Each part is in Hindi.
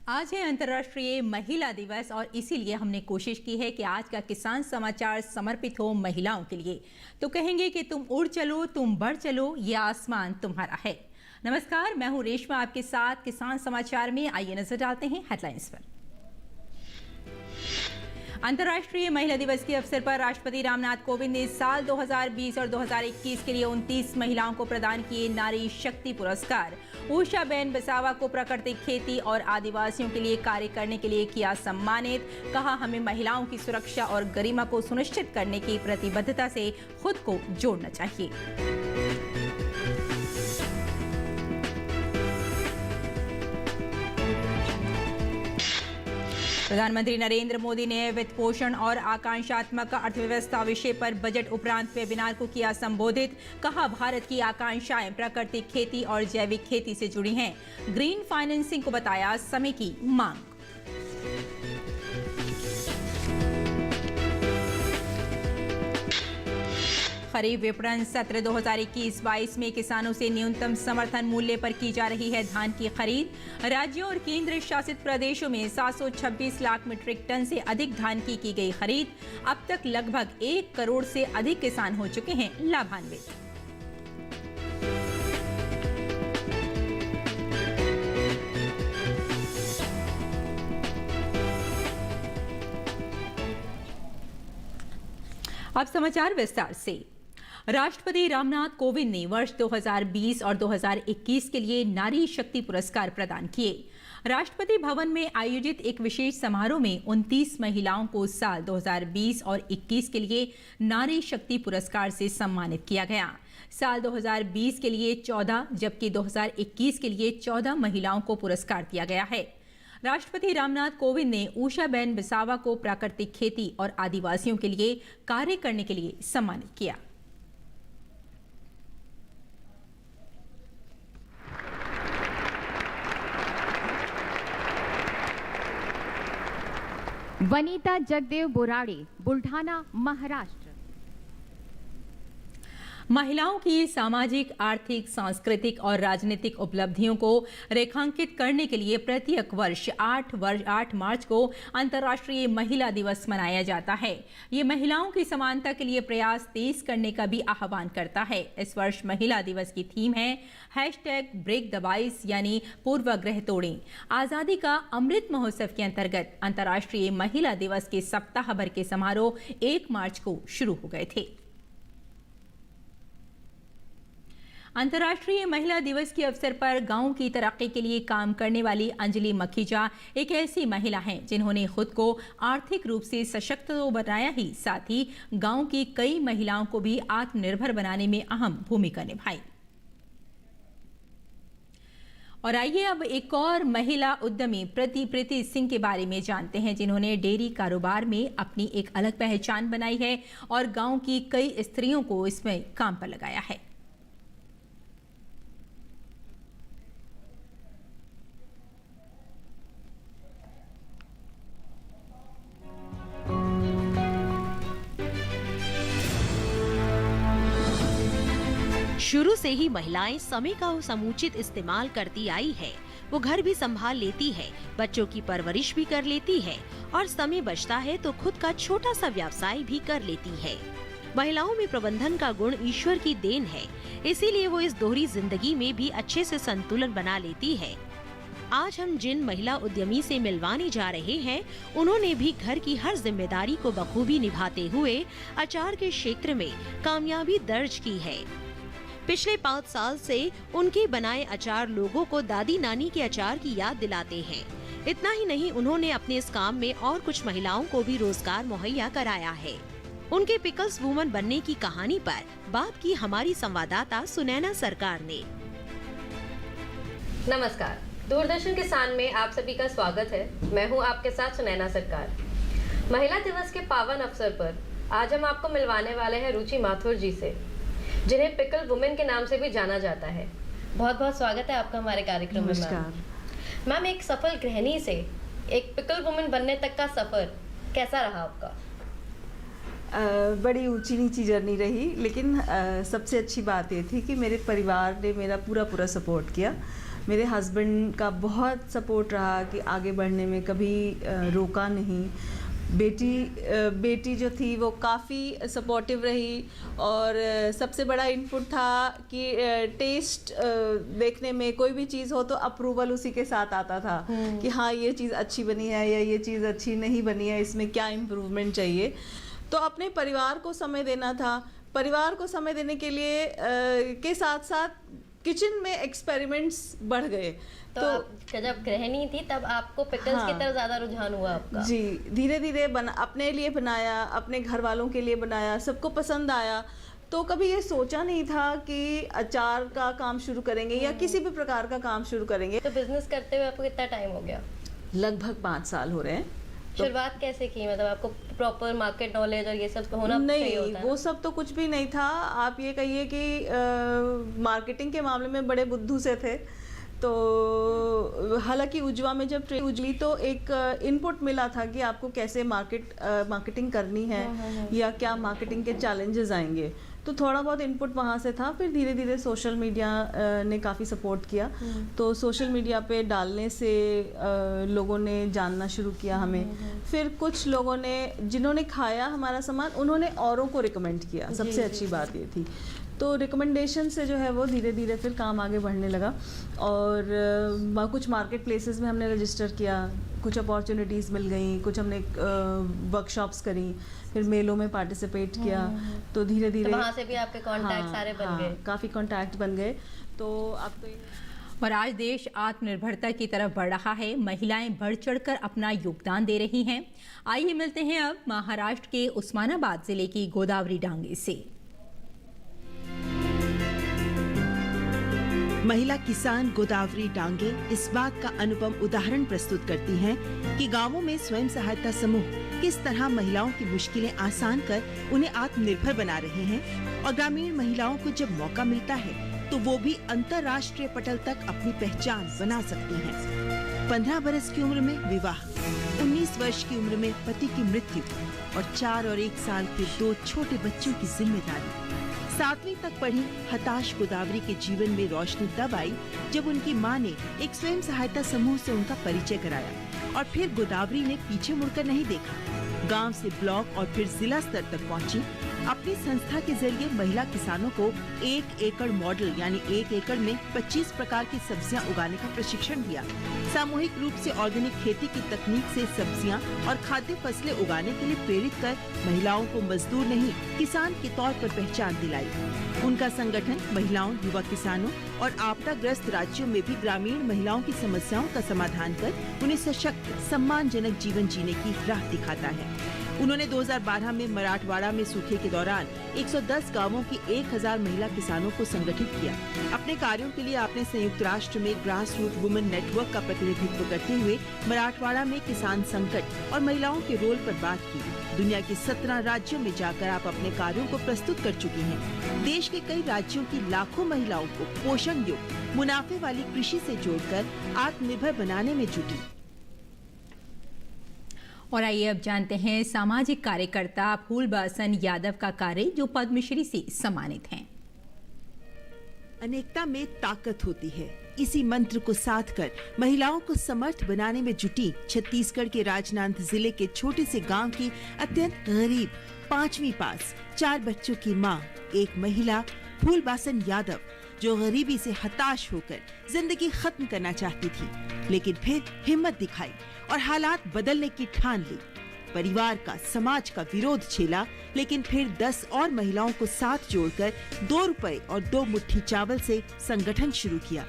आज है अंतर्राष्ट्रीय महिला दिवस और इसीलिए हमने कोशिश की है कि आज का किसान समाचार समर्पित हो महिलाओं के लिए। तो कहेंगे कि तुम उड़ चलो, तुम बढ़ चलो, ये आसमान तुम्हारा है। नमस्कार, मैं हूं रेशमा आपके साथ किसान समाचार में। आइए नजर डालते हैं हेडलाइंस पर। अंतर्राष्ट्रीय महिला दिवस के अवसर पर राष्ट्रपति रामनाथ कोविंद ने साल 2020 और 2021 के लिए 29 महिलाओं को प्रदान किए नारी शक्ति पुरस्कार। उषाबेन बसावा को प्राकृतिक खेती और आदिवासियों के लिए कार्य करने के लिए किया सम्मानित। कहा, हमें महिलाओं की सुरक्षा और गरिमा को सुनिश्चित करने की प्रतिबद्धता से खुद को जोड़ना चाहिए। प्रधानमंत्री नरेंद्र मोदी ने वित्त पोषण और आकांक्षात्मक अर्थव्यवस्था विषय पर बजट उपरांत वेबिनार को किया संबोधित। कहा, भारत की आकांक्षाएं प्राकृतिक खेती और जैविक खेती से जुड़ी हैं। ग्रीन फाइनेंसिंग को बताया समय की मांग। खरीफ विपणन सत्र 2021-22 में किसानों से न्यूनतम समर्थन मूल्य पर की जा रही है धान की खरीद। राज्यों और केंद्र शासित प्रदेशों में 726 लाख मीट्रिक टन से अधिक धान की गई खरीद। अब तक लगभग 1 करोड़ से अधिक किसान हो चुके हैं लाभान्वित। अब समाचार विस्तार से। राष्ट्रपति रामनाथ कोविंद ने वर्ष 2020 और 2021 के लिए नारी शक्ति पुरस्कार प्रदान किए। राष्ट्रपति भवन में आयोजित एक विशेष समारोह में 29 महिलाओं को साल 2020 और 21 के लिए नारी शक्ति पुरस्कार से सम्मानित किया गया। साल 2020 के लिए 14 जबकि 2021 के लिए 14 महिलाओं को पुरस्कार दिया गया है। राष्ट्रपति रामनाथ कोविंद ने उषाबेन बसावा को प्राकृतिक खेती और आदिवासियों के लिए कार्य करने के लिए सम्मानित किया। वनिता जगदेव बोराड़े, बुल्ढाना, महाराष्ट्र। महिलाओं की सामाजिक, आर्थिक, सांस्कृतिक और राजनीतिक उपलब्धियों को रेखांकित करने के लिए प्रत्येक वर्ष 8 मार्च को अंतर्राष्ट्रीय महिला दिवस मनाया जाता है। ये महिलाओं की समानता के लिए प्रयास तेज करने का भी आह्वान करता है। इस वर्ष महिला दिवस की थीम है #ब्रेक द बाइस, यानी पूर्वाग्रह तोड़ें। आजादी का अमृत महोत्सव के अंतर्गत अंतर्राष्ट्रीय महिला दिवस के सप्ताह भर के समारोह 1 मार्च को शुरू हो गए थे। अंतर्राष्ट्रीय महिला दिवस के अवसर पर गांव की तरक्की के लिए काम करने वाली अंजलि मखीजा एक ऐसी महिला हैं जिन्होंने खुद को आर्थिक रूप से सशक्त तो बनाया ही, साथ ही गांव की कई महिलाओं को भी आत्मनिर्भर बनाने में अहम भूमिका निभाई। और आइए अब एक और महिला उद्यमी प्रीति सिंह के बारे में जानते हैं, जिन्होंने डेयरी कारोबार में अपनी एक अलग पहचान बनाई है और गांव की कई स्त्रियों को इसमें काम पर लगाया है। शुरू से ही महिलाएं समय का समुचित इस्तेमाल करती आई है। वो घर भी संभाल लेती है, बच्चों की परवरिश भी कर लेती है और समय बचता है तो खुद का छोटा सा व्यवसाय भी कर लेती है। महिलाओं में प्रबंधन का गुण ईश्वर की देन है, इसीलिए वो इस दोहरी जिंदगी में भी अच्छे से संतुलन बना लेती है। आज हम जिन महिला उद्यमी से मिलवाने जा रहे हैं, उन्होंने भी घर की हर जिम्मेदारी को बखूबी निभाते हुए अचार के क्षेत्र में कामयाबी दर्ज की है। पिछले 5 साल से उनके बनाए अचार लोगों को दादी नानी के अचार की याद दिलाते हैं। इतना ही नहीं, उन्होंने अपने इस काम में और कुछ महिलाओं को भी रोजगार मुहैया कराया है। उनके पिकल्स वुमन बनने की कहानी पर बात की हमारी संवाददाता सुनैना सरकार ने। नमस्कार, दूरदर्शन किसान में आप सभी का स्वागत है। मैं हूं आपके साथ सुनैना सरकार। महिला दिवस के पावन अवसर पर आज हम आपको मिलवाने वाले हैं रुचि माथुर जी से, जिन्हें पिकल वुमेन के नाम से भी जाना जाता है। बहुत बहुत स्वागत है आपका हमारे कार्यक्रम में। मैम, एक सफल गृहिणी से एक पिकल वुमेन बनने तक का सफर कैसा रहा आपका? बड़ी ऊंची नीची जर्नी रही, लेकिन सबसे अच्छी बात ये थी कि मेरे परिवार ने मेरा पूरा सपोर्ट किया। मेरे हस्बैंड का बहुत सपोर्ट रहा कि आगे बढ़ने में, कभी रोका नहीं। बेटी जो थी वो काफ़ी सपोर्टिव रही, और सबसे बड़ा इनपुट था कि टेस्ट देखने में कोई भी चीज़ हो तो अप्रूवल उसी के साथ आता था कि हाँ ये चीज़ अच्छी बनी है या ये चीज़ अच्छी नहीं बनी है, इसमें क्या इम्प्रूवमेंट चाहिए। तो अपने परिवार को समय देना था। परिवार को समय देने के लिए के साथ साथ किचन में एक्सपेरिमेंट्स बढ़ गए। तो जब गृहिणी थी तब आपको पिकल्स की तरफ ज़्यादा रुझान हुआ आपका? जी, धीरे धीरे अपने लिए बनाया, अपने घर वालों के लिए बनाया, सबको पसंद आया। तो कभी ये सोचा नहीं था कि अचार का काम शुरू करेंगे या किसी भी प्रकार का काम शुरू करेंगे। तो बिजनेस करते हुए आपको कितना टाइम हो गया? लगभग 5 साल हो रहे हैं। शुरुआत कैसे की? मतलब आपको प्रॉपर मार्केट नॉलेज और ये सब होना चाहिए होता है? वो सब तो कुछ भी नहीं था। आप ये कहिए कि मार्केटिंग के मामले में बड़े बुद्धू से थे। तो हालांकि उज्वा में जब ट्रेन उजली तो एक इनपुट मिला था कि आपको कैसे मार्केटिंग करनी है या क्या मार्केटिंग के चैलेंजेस आएंगे। तो थोड़ा बहुत इनपुट वहाँ से था। फिर धीरे धीरे सोशल मीडिया ने काफ़ी सपोर्ट किया। तो सोशल मीडिया पे डालने से लोगों ने जानना शुरू किया हमें। फिर कुछ लोगों ने, जिन्होंने खाया हमारा सामान, उन्होंने औरों को रिकमेंड किया। सबसे अच्छी बात ये थी। तो रिकमेंडेशन से जो है वो धीरे धीरे फिर काम आगे बढ़ने लगा। और कुछ मार्केट प्लेसेस में हमने रजिस्टर किया, कुछ अपॉर्चुनिटीज़ मिल गई, कुछ हमने वर्कशॉप्स करी, फिर मेलों में पार्टिसिपेट किया। तो धीरे धीरे वहाँ से भी आपके कॉन्टैक्ट सारे बन गए? काफ़ी कॉन्टैक्ट बन गए। तो अब तो और आज देश आत्मनिर्भरता की तरफ बढ़ रहा है। महिलाएं बढ़ चढ़कर अपना योगदान दे रही हैं। आइए मिलते हैं अब महाराष्ट्र के उस्मानाबाद जिले की गोदावरी डांगे से। महिला किसान गोदावरी डांगे इस बात का अनुपम उदाहरण प्रस्तुत करती हैं कि गांवों में स्वयं सहायता समूह किस तरह महिलाओं की मुश्किलें आसान कर उन्हें आत्मनिर्भर बना रहे हैं। और ग्रामीण महिलाओं को जब मौका मिलता है तो वो भी अंतर्राष्ट्रीय पटल तक अपनी पहचान बना सकती हैं। 15 बरस की उम्र में विवाह, 19 वर्ष की उम्र में पति की मृत्यु और 4 और 1 साल के 2 छोटे बच्चों की जिम्मेदारी। 7वीं तक पढ़ी हताश गोदावरी के जीवन में रोशनी तब आई जब उनकी मां ने एक स्वयं सहायता समूह से उनका परिचय कराया। और फिर गोदावरी ने पीछे मुड़कर नहीं देखा। गांव से ब्लॉक और फिर जिला स्तर तक पहुंची। अपनी संस्था के जरिए महिला किसानों को 1 एकड़ मॉडल यानी 1 एकड़ में 25 प्रकार की सब्जियां उगाने का प्रशिक्षण दिया। सामूहिक रूप से ऑर्गेनिक खेती की तकनीक से सब्जियां और खाद्य फसलें उगाने के लिए प्रेरित कर महिलाओं को मजदूर नहीं किसान के तौर पर पहचान दिलाई। उनका संगठन महिलाओं, युवा किसानों और आपदाग्रस्त राज्यों में भी ग्रामीण महिलाओं की समस्याओं का समाधान कर उन्हें सशक्त, सम्मानजनक जीवन जीने की राह दिखाता है। उन्होंने 2012 में मराठवाड़ा में सूखे के दौरान 110 गांवों की 1000 महिला किसानों को संगठित किया। अपने कार्यों के लिए आपने संयुक्त राष्ट्र में ग्रास रूट वुमेन नेटवर्क का प्रतिनिधित्व करते हुए मराठवाड़ा में किसान संकट और महिलाओं के रोल पर बात की। दुनिया के 17 राज्यों में जाकर आप अपने कार्यों को प्रस्तुत कर चुकी हैं। देश के कई राज्यों की लाखों महिलाओं को पोषण युक्त, मुनाफे वाली कृषि से जोड़कर आत्मनिर्भर बनाने में जुटी। और आइए अब जानते हैं सामाजिक कार्यकर्ता फूलबासन यादव का कार्य, जो पद्मश्री से सम्मानित हैं। अनेकता में ताकत होती है, इसी मंत्र को साथ कर महिलाओं को समर्थ बनाने में जुटी छत्तीसगढ़ के राजनांद जिले के छोटे से गांव की अत्यंत गरीब 5वीं पास 4 बच्चों की मां, एक महिला फूलबासन यादव, जो गरीबी से हताश होकर जिंदगी खत्म करना चाहती थी, लेकिन फिर हिम्मत दिखाई और हालात बदलने की ठान ली। परिवार का, समाज का विरोध झेला, लेकिन फिर 10 और महिलाओं को साथ जोड़कर 2 रुपए और 2 मुट्ठी चावल से संगठन शुरू किया।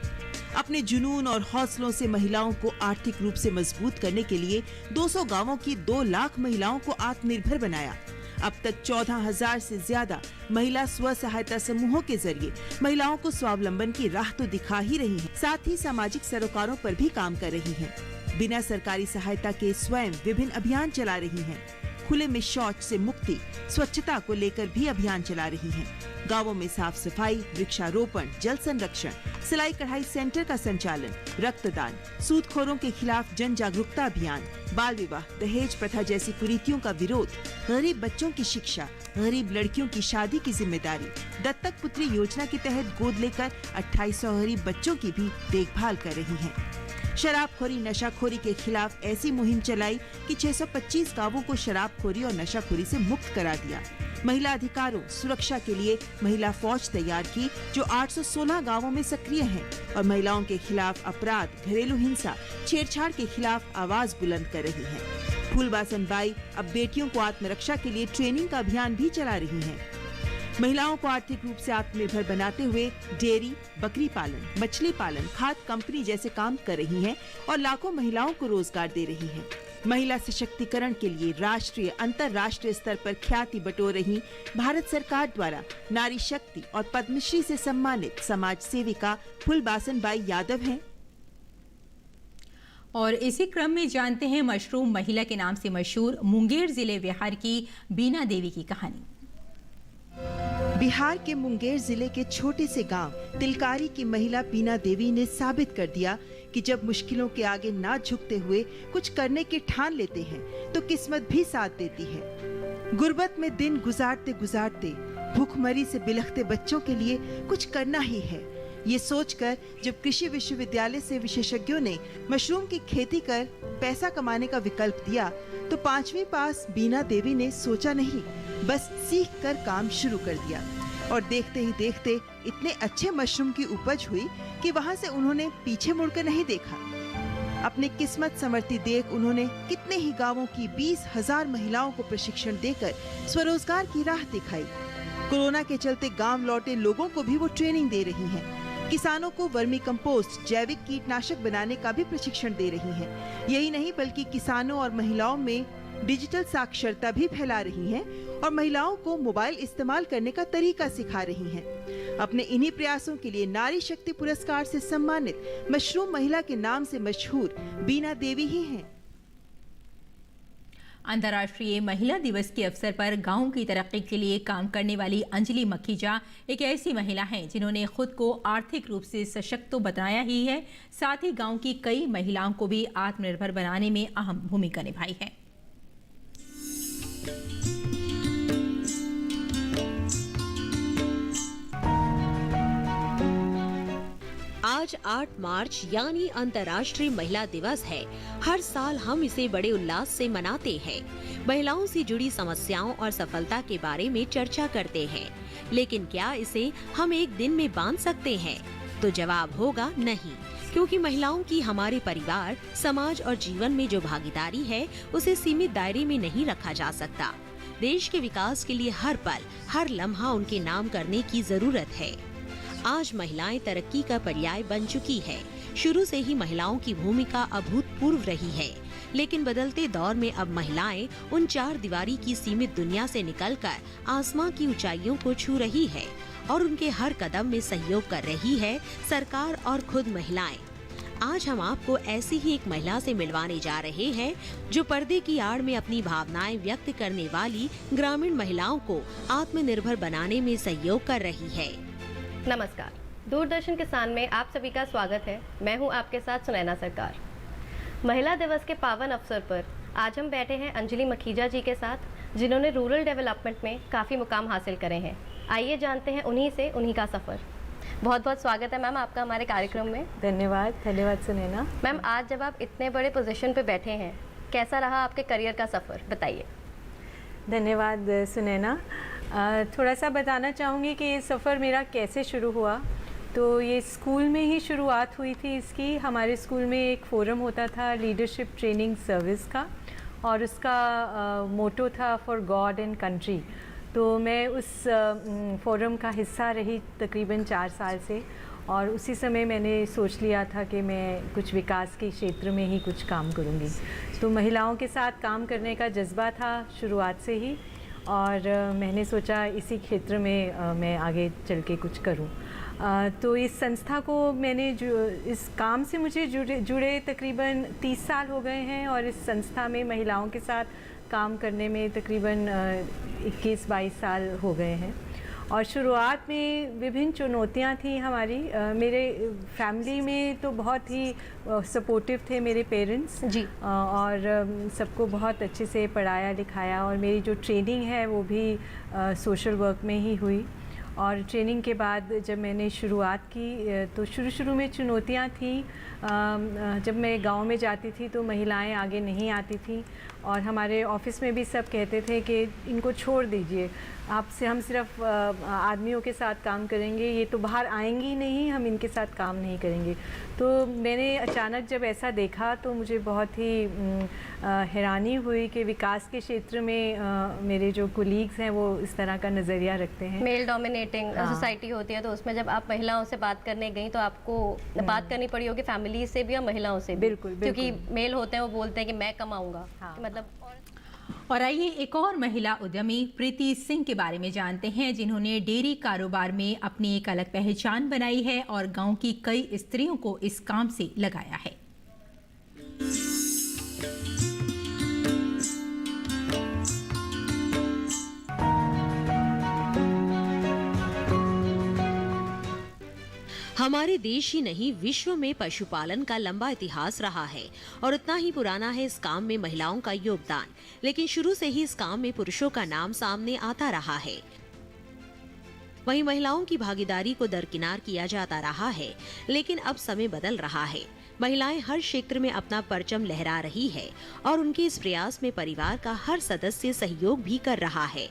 अपने जुनून और हौसलों से महिलाओं को आर्थिक रूप से मजबूत करने के लिए 200 गांवों की 2 लाख महिलाओं को आत्मनिर्भर बनाया। अब तक 14,000 से ज्यादा महिला स्व सहायता समूहों के जरिए महिलाओं को स्वावलंबन की राह तो दिखा ही रही हैं, साथ ही सामाजिक सरोकारों पर भी काम कर रही हैं। बिना सरकारी सहायता के स्वयं विभिन्न अभियान चला रही हैं। खुले में शौच से मुक्ति, स्वच्छता को लेकर भी अभियान चला रही हैं। गांवों में साफ सफाई, वृक्षारोपण, जल संरक्षण, सिलाई कढ़ाई सेंटर का संचालन, रक्तदान, सूदखोरों के खिलाफ जन जागरूकता अभियान, बाल विवाह, दहेज प्रथा जैसी कुरीतियों का विरोध, गरीब बच्चों की शिक्षा, गरीब लड़कियों की शादी की जिम्मेदारी, दत्तक पुत्री योजना के तहत गोद लेकर 2800 गरीब बच्चों की भी देखभाल कर रही हैं। शराबखोरी, नशाखोरी के खिलाफ ऐसी मुहिम चलाई कि 625 गांवों को शराबखोरी और नशाखोरी से मुक्त करा दिया। महिला अधिकारों, सुरक्षा के लिए महिला फौज तैयार की जो 816 गांवों में सक्रिय हैं और महिलाओं के खिलाफ अपराध, घरेलू हिंसा, छेड़छाड़ के खिलाफ आवाज बुलंद कर रही हैं। फूलबासन बाई अब बेटियों को आत्मरक्षा के लिए ट्रेनिंग का अभियान भी चला रही हैं। महिलाओं को आर्थिक रूप से आत्मनिर्भर बनाते हुए डेयरी, बकरी पालन, मछली पालन, खाद कंपनी जैसे काम कर रही हैं और लाखों महिलाओं को रोजगार दे रही हैं। महिला सशक्तिकरण के लिए राष्ट्रीय, अंतर्राष्ट्रीय स्तर पर ख्याति बटोर रही भारत सरकार द्वारा नारी शक्ति और पद्मश्री से सम्मानित समाज सेविका फूलबासन बाई यादव हैं। और इसी क्रम में जानते हैं मशरूम महिला के नाम से मशहूर मुंगेर जिले बिहार की बीना देवी की कहानी। बिहार के मुंगेर जिले के छोटे से गांव तिलकारी की महिला बीना देवी ने साबित कर दिया कि जब मुश्किलों के आगे ना झुकते हुए कुछ करने की ठान लेते हैं तो किस्मत भी साथ देती है। गुर्बत में दिन गुजारते गुजारते भूखमरी से बिलखते बच्चों के लिए कुछ करना ही है, ये सोचकर जब कृषि विश्वविद्यालय से विशेषज्ञों ने मशरूम की खेती कर पैसा कमाने का विकल्प दिया तो 5वीं पास बीना देवी ने सोचा नहीं, बस सीख कर काम शुरू कर दिया और देखते ही देखते इतने अच्छे मशरूम की उपज हुई कि वहां से उन्होंने पीछे मुड़कर नहीं देखा। अपनी किस्मत संवरती देख उन्होंने कितने ही गांवों की 20,000 महिलाओं को प्रशिक्षण देकर स्वरोजगार की राह दिखाई। कोरोना के चलते गांव लौटे लोगों को भी वो ट्रेनिंग दे रही हैं। किसानों को वर्मी कंपोस्ट, जैविक कीटनाशक बनाने का भी प्रशिक्षण दे रही हैं। यही नहीं बल्कि किसानों और महिलाओं में डिजिटल साक्षरता भी फैला रही हैं और महिलाओं को मोबाइल इस्तेमाल करने का तरीका सिखा रही हैं। अपने इन्हीं प्रयासों के लिए नारी शक्ति पुरस्कार से सम्मानित मशरूम महिला के नाम से मशहूर बीना देवी ही हैं। अंतर्राष्ट्रीय महिला दिवस के अवसर पर गांव की तरक्की के लिए काम करने वाली अंजलि मखीजा एक ऐसी महिला हैं जिन्होंने खुद को आर्थिक रूप से सशक्त तो बनाया ही है, साथ ही गांव की कई महिलाओं को भी आत्मनिर्भर बनाने में अहम भूमिका निभाई है। आज 8 मार्च यानी अंतर्राष्ट्रीय महिला दिवस है। हर साल हम इसे बड़े उल्लास से मनाते हैं। महिलाओं से जुड़ी समस्याओं और सफलता के बारे में चर्चा करते हैं, लेकिन क्या इसे हम एक दिन में बांध सकते हैं? तो जवाब होगा नहीं, क्योंकि महिलाओं की हमारे परिवार, समाज और जीवन में जो भागीदारी है उसे सीमित दायरे में नहीं रखा जा सकता। देश के विकास के लिए हर पल, हर लम्हा उनके नाम करने की जरूरत है। आज महिलाएं तरक्की का पर्याय बन चुकी है। शुरू से ही महिलाओं की भूमिका अभूतपूर्व रही है, लेकिन बदलते दौर में अब महिलाएं उन चार दीवारी की सीमित दुनिया से निकलकर आसमां की ऊंचाइयों को छू रही है और उनके हर कदम में सहयोग कर रही है सरकार और खुद महिलाएं। आज हम आपको ऐसी ही एक महिला से मिलवाने जा रहे हैं जो पर्दे की आड़ में अपनी भावनाएं व्यक्त करने वाली ग्रामीण महिलाओं को आत्मनिर्भर बनाने में सहयोग कर रही है। नमस्कार, दूरदर्शन किसान में आप सभी का स्वागत है। मैं हूं आपके साथ सुनैना सरकार। महिला दिवस के पावन अवसर पर आज हम बैठे हैं अंजलि मखीजा जी के साथ, जिन्होंने रूरल डेवलपमेंट में काफ़ी मुकाम हासिल करे हैं। आइए जानते हैं उन्हीं से उन्हीं का सफ़र। बहुत बहुत स्वागत है मैम आपका हमारे कार्यक्रम में। धन्यवाद सुनैना। मैम, आज जब आप इतने बड़े पोजीशन पे बैठे हैं, कैसा रहा आपके करियर का सफ़र, बताइए। धन्यवाद सुनैना। थोड़ा सा बताना चाहूँगी कि ये सफ़र मेरा कैसे शुरू हुआ। तो ये स्कूल में ही शुरुआत हुई थी इसकी। हमारे स्कूल में एक फोरम होता था लीडरशिप ट्रेनिंग सर्विस का, और उसका मोटो था फॉर गॉड एंड कंट्री। तो मैं उस फोरम का हिस्सा रही तकरीबन 4 साल से, और उसी समय मैंने सोच लिया था कि मैं कुछ विकास के क्षेत्र में ही कुछ काम करूँगी। तो महिलाओं के साथ काम करने का जज्बा था शुरुआत से ही, और मैंने सोचा इसी क्षेत्र में मैं आगे चल के कुछ करूं। तो इस संस्था को मैंने इस काम से मुझे जुड़े तकरीबन 30 साल हो गए हैं, और इस संस्था में महिलाओं के साथ काम करने में तकरीबन 21-22 साल हो गए हैं। और शुरुआत में विभिन्न चुनौतियां थी हमारी। मेरे फैमिली में तो बहुत ही सपोर्टिव थे मेरे पेरेंट्स जी। और सबको बहुत अच्छे से पढ़ाया लिखाया, और मेरी जो ट्रेनिंग है वो भी सोशल वर्क में ही हुई। और ट्रेनिंग के बाद जब मैंने शुरुआत की तो शुरू में चुनौतियां थी। जब मैं गांव में जाती थी तो महिलाएं आगे नहीं आती थी, और हमारे ऑफिस में भी सब कहते थे कि इनको छोड़ दीजिए, हम सिर्फ आदमियों के साथ काम करेंगे, ये तो बाहर आएंगी ही नहीं, हम इनके साथ काम नहीं करेंगे। तो मैंने अचानक जब ऐसा देखा तो मुझे बहुत ही हैरानी हुई कि विकास के क्षेत्र में मेरे जो कोलीग्स हैं वो इस तरह का नज़रिया रखते हैं। मेल डोमिनेटिंग सोसाइटी होती है, तो उसमें जब आप महिलाओं से बात करने गई तो आपको बात करनी पड़ी होगी फैमिली से भी और महिलाओं से भी। बिल्कुल। क्योंकि मेल होते हैं वो बोलते हैं कि मैं कमाऊंगा। मतलब और आइए एक और महिला उद्यमी प्रीति सिंह के बारे में जानते हैं, जिन्होंने डेयरी कारोबार में अपनी एक अलग पहचान बनाई है और गांव की कई स्त्रियों को इस काम से लगाया है। हमारे देश ही नहीं विश्व में पशुपालन का लंबा इतिहास रहा है और उतना ही पुराना है इस काम में महिलाओं का योगदान। लेकिन शुरू से ही इस काम में पुरुषों का नाम सामने आता रहा है। वहीं महिलाओं की भागीदारी को दरकिनार किया जाता रहा है, लेकिन अब समय बदल रहा है। महिलाएं हर क्षेत्र में अपना परचम लहरा रही है और उनके इस प्रयास में परिवार का हर सदस्य सहयोग भी कर रहा है।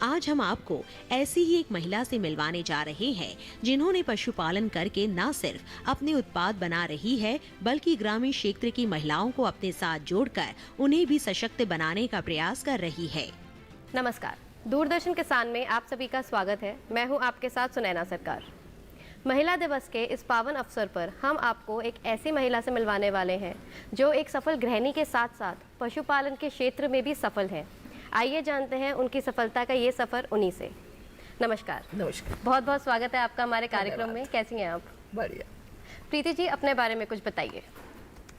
आज हम आपको ऐसी ही एक महिला से मिलवाने जा रहे हैं, जिन्होंने पशुपालन करके न सिर्फ अपने उत्पाद बना रही है, बल्कि ग्रामीण क्षेत्र की महिलाओं को अपने साथ जोड़कर उन्हें भी सशक्त बनाने का प्रयास कर रही है। नमस्कार, दूरदर्शन किसान में आप सभी का स्वागत है। मैं हूं आपके साथ सुनैना सरकार। महिला दिवस के इस पावन अवसर पर हम आपको एक ऐसी महिला से मिलवाने वाले हैं जो एक सफल गृहिणी के साथ साथ पशुपालन के क्षेत्र में भी सफल है। आइए जानते हैं उनकी सफलता का ये सफर उन्हीं से। नमस्कार। नमस्कार। बहुत बहुत स्वागत है आपका हमारे कार्यक्रम में। कैसी हैं आप? बढ़िया। प्रीति जी, अपने बारे में कुछ बताइए।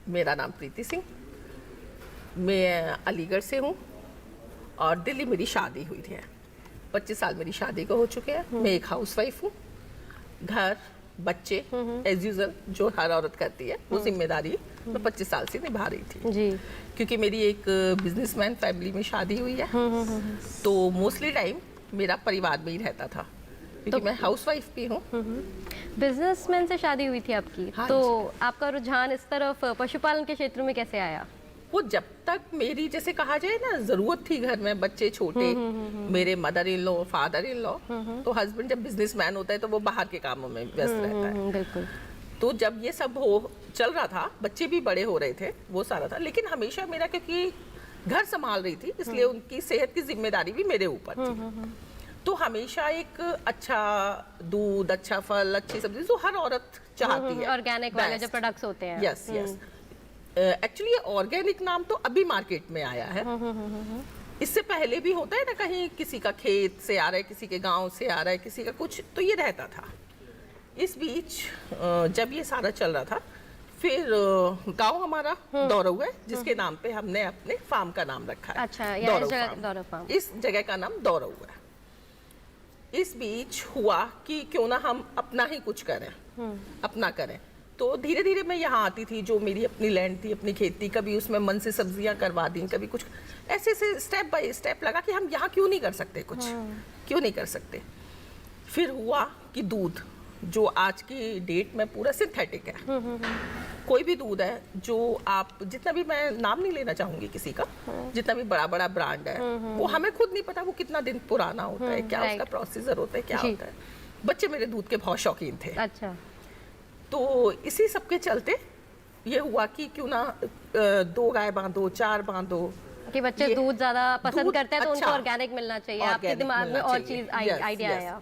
मेरा नाम प्रीति सिंह, मैं अलीगढ़ से हूँ और दिल्ली मेरी शादी हुई थी। 25 साल मेरी शादी को हो चुके हैं। मैं एक हाउसवाइफ हूँ। घर, बच्चे, एज यूजुअल जो हर औरत करती है वो जिम्मेदारी मैं 25 साल से निभा रही थी जी। क्योंकि मेरी एक बिजनेसमैन फैमिली में शादी हुई है, तो मोस्टली टाइम मेरा परिवार में ही रहता था, क्योंकि मैं हाउसवाइफ भी हूँ। बिजनेसमैन से शादी हुई थी आपकी। हाँ तो जी। आपका रुझान इस तरफ पशुपालन के क्षेत्र में कैसे आया? वो जब तक मेरी जैसे कहा जाए ना जरूरत थी, घर में बच्चे छोटे, मेरे mother in law, father in law, तो हस्बैंड जब बिजनेसमैन होता है तो वो बाहर के कामों में व्यस्त रहता है। बिल्कुल। तो जब ये सब चल रहा था, बच्चे भी बड़े हो रहे थे, वो सारा था, लेकिन हमेशा मेरा, क्योंकि घर संभाल रही थी इसलिए उनकी सेहत की जिम्मेदारी भी मेरे ऊपर थी। तो हमेशा एक अच्छा दूध, अच्छा फल, अच्छी सब्जी जो हर औरत चाहती है, ऑर्गेनिक वाले जो प्रोडक्ट्स होते हैं। Yes yes. एक्चुअली ऑर्गेनिक नाम तो अभी मार्केट में आया है। इससे पहले भी होता है ना, कहीं किसी का खेत से आ रहा है, किसी के गांव से आ रहा है, किसी का कुछ, तो ये रहता था। इस बीच जब ये सारा चल रहा था, फिर गांव हमारा दौरऊ है, जिसके नाम पे हमने अपने फार्म का नाम रखा है। अच्छा, दौरऊ फार्म। इस जगह का नाम दौरऊ है। इस बीच हुआ कि क्यों ना हम अपना ही कुछ करें, अपना करें। तो धीरे धीरे मैं यहाँ आती थी, जो मेरी अपनी लैंड थी, अपनी खेती, कभी उसमें मन से सब्जियां करवा दी, कभी कुछ, ऐसे से स्टेप बाय स्टेप लगा कि हम यहाँ क्यों नहीं कर सकते कुछ, क्यों नहीं कर सकते। फिर हुआ कि दूध जो आज की डेट में पूरा सिंथेटिक है, कोई भी दूध है जो आप, जितना भी, मैं नाम नहीं लेना चाहूंगी किसी का, जितना भी बड़ा बड़ा ब्रांड है, वो हमें खुद नहीं पता वो कितना दिन पुराना होता है, क्या उसका प्रोसीजर होता है, क्या होता है। बच्चे मेरे दूध के बहुत शौकीन थे। अच्छा। तो इसी सब के चलते ये हुआ कि क्यों ना 2 गाय बांधो, 4 बांधो, कि बच्चे दूध ज्यादा पसंद करते हैं, तो अच्छा, उनको ऑर्गेनिक मिलना चाहिए। आपके दिमाग में और चीज आइडिया आया।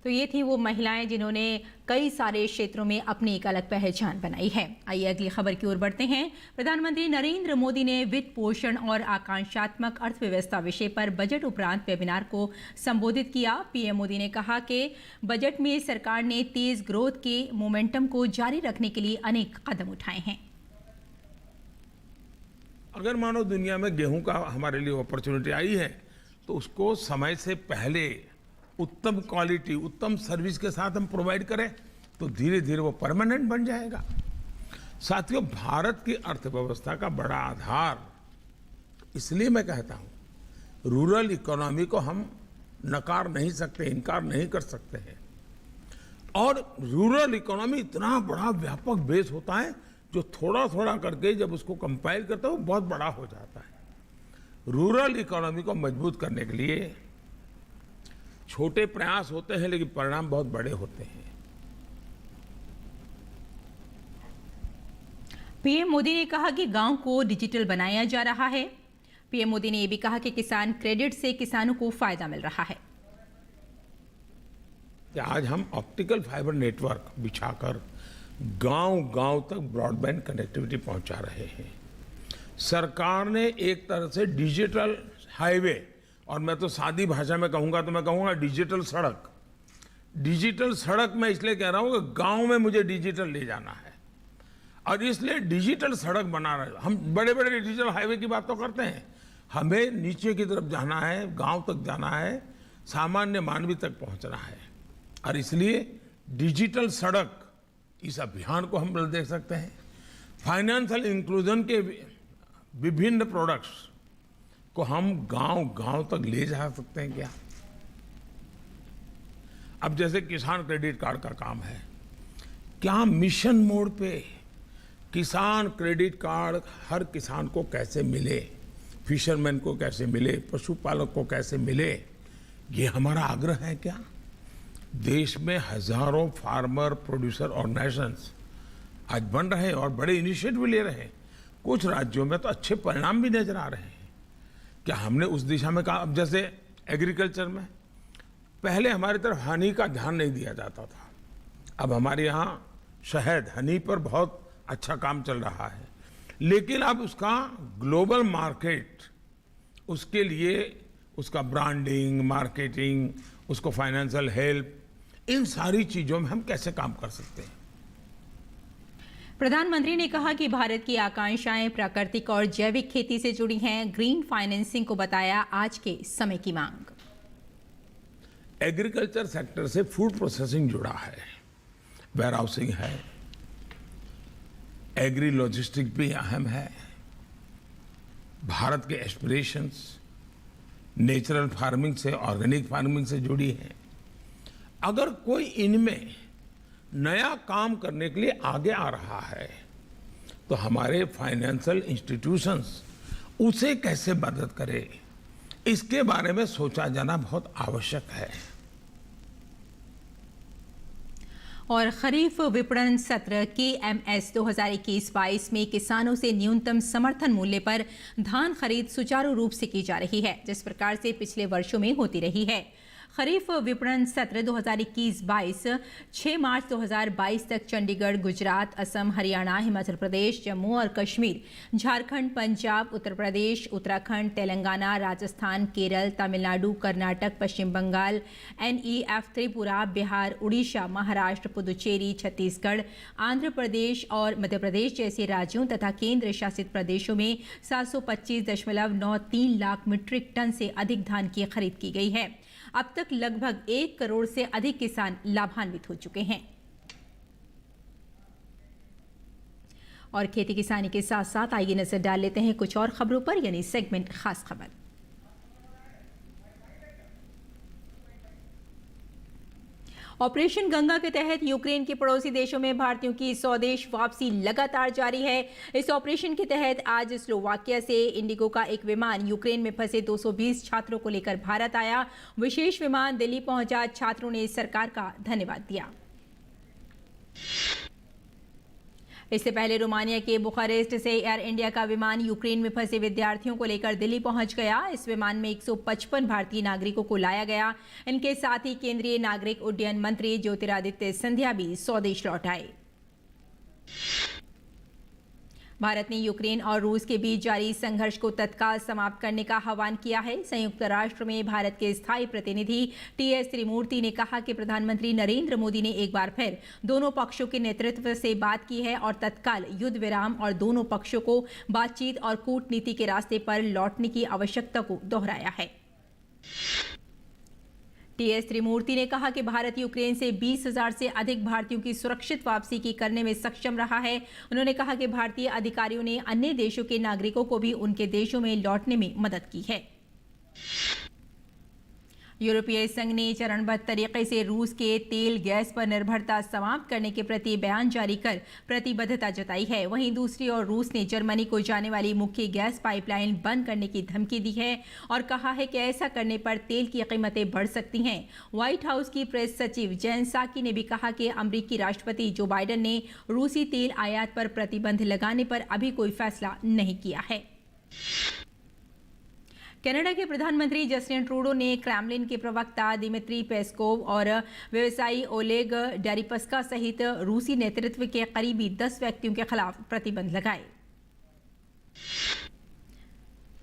तो ये थी वो महिलाएं जिन्होंने कई सारे क्षेत्रों में अपनी एक अलग पहचान बनाई है। आइए अगली खबर की ओर बढ़ते हैं। प्रधानमंत्री नरेंद्र मोदी ने वित्त पोषण और आकांक्षात्मक अर्थव्यवस्था विषय पर बजट उपरांत वेबिनार को संबोधित किया। पीएम मोदी ने कहा कि बजट में सरकार ने तेज ग्रोथ के मोमेंटम को जारी रखने के लिए अनेक कदम उठाए हैं। अगर मानो दुनिया में गेहूं का हमारे लिए अपॉर्चुनिटी आई है तो उसको समय से पहले उत्तम क्वालिटी, उत्तम सर्विस के साथ हम प्रोवाइड करें तो धीरे धीरे वो परमानेंट बन जाएगा। साथियों, भारत की अर्थव्यवस्था का बड़ा आधार, इसलिए मैं कहता हूं रूरल इकोनॉमी को हम नकार नहीं सकते, इनकार नहीं कर सकते हैं। और रूरल इकोनॉमी इतना बड़ा व्यापक बेस होता है जो थोड़ा थोड़ा करके जब उसको कंपाइल करता है वो बहुत बड़ा हो जाता है। रूरल इकोनॉमी को मजबूत करने के लिए छोटे प्रयास होते हैं लेकिन परिणाम बहुत बड़े होते हैं। पीएम मोदी ने कहा कि गांव को डिजिटल बनाया जा रहा है। पीएम मोदी ने यह भी कहा कि किसान क्रेडिट से किसानों को फायदा मिल रहा है। आज हम ऑप्टिकल फाइबर नेटवर्क बिछाकर गांव-गांव तक ब्रॉडबैंड कनेक्टिविटी पहुंचा रहे हैं। सरकार ने एक तरह से डिजिटल हाईवे, और मैं तो सादी भाषा में कहूंगा तो मैं कहूंगा डिजिटल सड़क। डिजिटल सड़क मैं इसलिए कह रहा हूं कि गांव में मुझे डिजिटल ले जाना है और इसलिए डिजिटल सड़क बना रहे। हम बड़े बड़े डिजिटल हाईवे की बात तो करते हैं, हमें नीचे की तरफ जाना है, गांव तक जाना है, सामान्य मानवी तक पहुंचना है। और इसलिए डिजिटल सड़क, इस अभियान को हम देख सकते हैं। फाइनेंशियल इंक्लूजन के विभिन्न प्रोडक्ट्स को हम गांव-गांव तक ले जा सकते हैं क्या? अब जैसे किसान क्रेडिट कार्ड का काम है, क्या मिशन मोड पे किसान क्रेडिट कार्ड हर किसान को कैसे मिले, फिशरमैन को कैसे मिले, पशुपालक को कैसे मिले, ये हमारा आग्रह है क्या? देश में हजारों फार्मर प्रोड्यूसर ऑर्गेनाइजेशंस आज बन रहे हैं और बड़े इनिशिएटिव ले रहे हैं। कुछ राज्यों में तो अच्छे परिणाम भी नजर आ रहे हैं। क्या हमने उस दिशा में कहा? अब जैसे एग्रीकल्चर में पहले हमारी तरफ हनी का ध्यान नहीं दिया जाता था, अब हमारे यहाँ शहद, हनी पर बहुत अच्छा काम चल रहा है। लेकिन अब उसका ग्लोबल मार्केट, उसके लिए उसका ब्रांडिंग, मार्केटिंग, उसको फाइनेंशियल हेल्प, इन सारी चीजों में हम कैसे काम कर सकते हैं? प्रधानमंत्री ने कहा कि भारत की आकांक्षाएं प्राकृतिक और जैविक खेती से जुड़ी हैं। ग्रीन फाइनेंसिंग को बताया आज के समय की मांग। एग्रीकल्चर सेक्टर से फूड प्रोसेसिंग जुड़ा है, वेयरहाउसिंग है, एग्री लॉजिस्टिक भी अहम है। भारत के एस्पिरेशंस नेचुरल फार्मिंग से, ऑर्गेनिक फार्मिंग से जुड़ी है। अगर कोई इनमें नया काम करने के लिए आगे आ रहा है तो हमारे फाइनेंशियल इंस्टीट्यूशंस उसे कैसे मदद करे, इसके बारे में सोचा जाना बहुत आवश्यक है। और खरीफ विपणन सत्र KMS 2021-22 में किसानों से न्यूनतम समर्थन मूल्य पर धान खरीद सुचारू रूप से की जा रही है, जिस प्रकार से पिछले वर्षों में होती रही है। खरीफ विपणन सत्र 2021-22 6 मार्च 2022 तक चंडीगढ़, गुजरात, असम, हरियाणा, हिमाचल प्रदेश, जम्मू और कश्मीर, झारखंड, पंजाब, उत्तर प्रदेश, उत्तराखंड, तेलंगाना, राजस्थान, केरल, तमिलनाडु, कर्नाटक, पश्चिम बंगाल, NEF, त्रिपुरा, बिहार, उड़ीसा, महाराष्ट्र, पुदुचेरी, छत्तीसगढ़, आंध्र प्रदेश और मध्य प्रदेश जैसे राज्यों तथा केंद्र शासित प्रदेशों में 725.93 लाख मीट्रिक टन से अधिक धान की खरीद की गई है। अब तक लगभग 1 करोड़ से अधिक किसान लाभान्वित हो चुके हैं। और खेती किसानी के साथ साथ आइए नजर डाल लेते हैं कुछ और खबरों पर, यानी सेगमेंट खास खबर। ऑपरेशन गंगा के तहत यूक्रेन के पड़ोसी देशों में भारतीयों की स्वदेश वापसी लगातार जारी है। इस ऑपरेशन के तहत आज स्लोवाकिया से इंडिगो का एक विमान यूक्रेन में फंसे 220 छात्रों को लेकर भारत आया। विशेष विमान दिल्ली पहुंचा। छात्रों ने सरकार का धन्यवाद दिया। इससे पहले रोमानिया के बुखारेस्ट से एयर इंडिया का विमान यूक्रेन में फंसे विद्यार्थियों को लेकर दिल्ली पहुंच गया। इस विमान में 155 भारतीय नागरिकों को लाया गया। इनके साथ ही केंद्रीय नागरिक उड्डयन मंत्री ज्योतिरादित्य सिंधिया भी स्वदेश लौट आए। भारत ने यूक्रेन और रूस के बीच जारी संघर्ष को तत्काल समाप्त करने का आह्वान किया है। संयुक्त राष्ट्र में भारत के स्थायी प्रतिनिधि टीएस त्रिमूर्ति ने कहा कि प्रधानमंत्री नरेंद्र मोदी ने एक बार फिर दोनों पक्षों के नेतृत्व से बात की है और तत्काल युद्ध विराम और दोनों पक्षों को बातचीत और कूटनीति के रास्ते पर लौटने की आवश्यकता को दोहराया है। टीएस त्रिमूर्ति ने कहा कि भारत यूक्रेन से 20,000 से अधिक भारतीयों की सुरक्षित वापसी की करने में सक्षम रहा है। उन्होंने कहा कि भारतीय अधिकारियों ने अन्य देशों के नागरिकों को भी उनके देशों में लौटने में मदद की है। यूरोपीय संघ ने चरणबद्ध तरीके से रूस के तेल गैस पर निर्भरता समाप्त करने के प्रति बयान जारी कर प्रतिबद्धता जताई है। वहीं दूसरी ओर रूस ने जर्मनी को जाने वाली मुख्य गैस पाइपलाइन बंद करने की धमकी दी है और कहा है कि ऐसा करने पर तेल की कीमतें बढ़ सकती हैं। व्हाइट हाउस की प्रेस सचिव जेन साकी ने भी कहा कि अमेरिकी राष्ट्रपति जो बाइडेन ने रूसी तेल आयात पर प्रतिबंध लगाने पर अभी कोई फैसला नहीं किया है। कनाडा के प्रधानमंत्री जस्टिन ट्रूडो ने क्रेमलिन के प्रवक्ता दिमित्री पेस्कोव और व्यवसायी ओलेग डेरिपस्का सहित रूसी नेतृत्व के करीबी 10 व्यक्तियों के खिलाफ प्रतिबंध लगाए।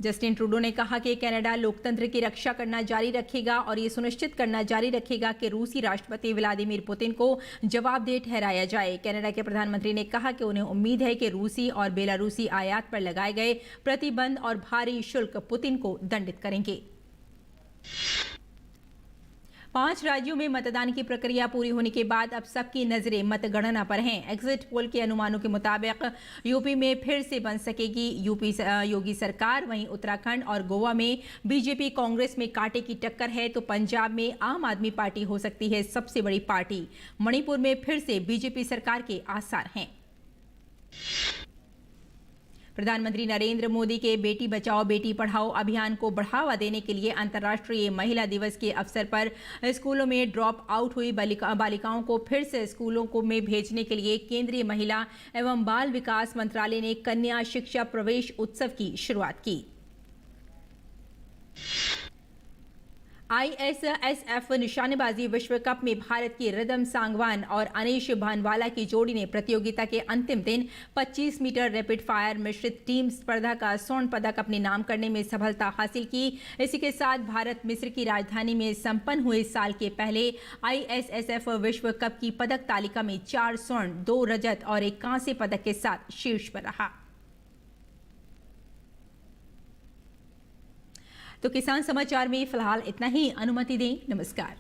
जस्टिन ट्रूडो ने कहा कि कनाडा लोकतंत्र की रक्षा करना जारी रखेगा और ये सुनिश्चित करना जारी रखेगा कि रूसी राष्ट्रपति व्लादिमीर पुतिन को जवाबदेह ठहराया जाए। कनाडा के प्रधानमंत्री ने कहा कि उन्हें उम्मीद है कि रूसी और बेलारूसी आयात पर लगाए गए प्रतिबंध और भारी शुल्क पुतिन को दंडित करेंगे। 5 राज्यों में मतदान की प्रक्रिया पूरी होने के बाद अब सबकी नजरें मतगणना पर हैं। एग्जिट पोल के अनुमानों के मुताबिक यूपी में फिर से बन सकेगी योगी सरकार। वहीं उत्तराखंड और गोवा में बीजेपी कांग्रेस में कांटे की टक्कर है तो पंजाब में आम आदमी पार्टी हो सकती है सबसे बड़ी पार्टी। मणिपुर में फिर से बीजेपी सरकार के आसार हैं। प्रधानमंत्री नरेंद्र मोदी के बेटी बचाओ बेटी पढ़ाओ अभियान को बढ़ावा देने के लिए अंतर्राष्ट्रीय महिला दिवस के अवसर पर स्कूलों में ड्रॉप आउट हुई बालिकाओं को फिर से स्कूलों में भेजने के लिए केंद्रीय महिला एवं बाल विकास मंत्रालय ने कन्या शिक्षा प्रवेश उत्सव की शुरुआत की। ISSF निशानेबाजी विश्व कप में भारत की रिदम सांगवान और अनीश भानवाला की जोड़ी ने प्रतियोगिता के अंतिम दिन 25 मीटर रैपिड फायर मिश्रित टीम स्पर्धा का स्वर्ण पदक अपने नाम करने में सफलता हासिल की। इसी के साथ भारत मिस्र की राजधानी में संपन्न हुए साल के पहले ISSF विश्व कप की पदक तालिका में 4 स्वर्ण, 2 रजत और 1 कांस्य पदक के साथ शीर्ष पर रहा। तो किसान समाचार में फिलहाल इतना ही। अनुमति दें। नमस्कार।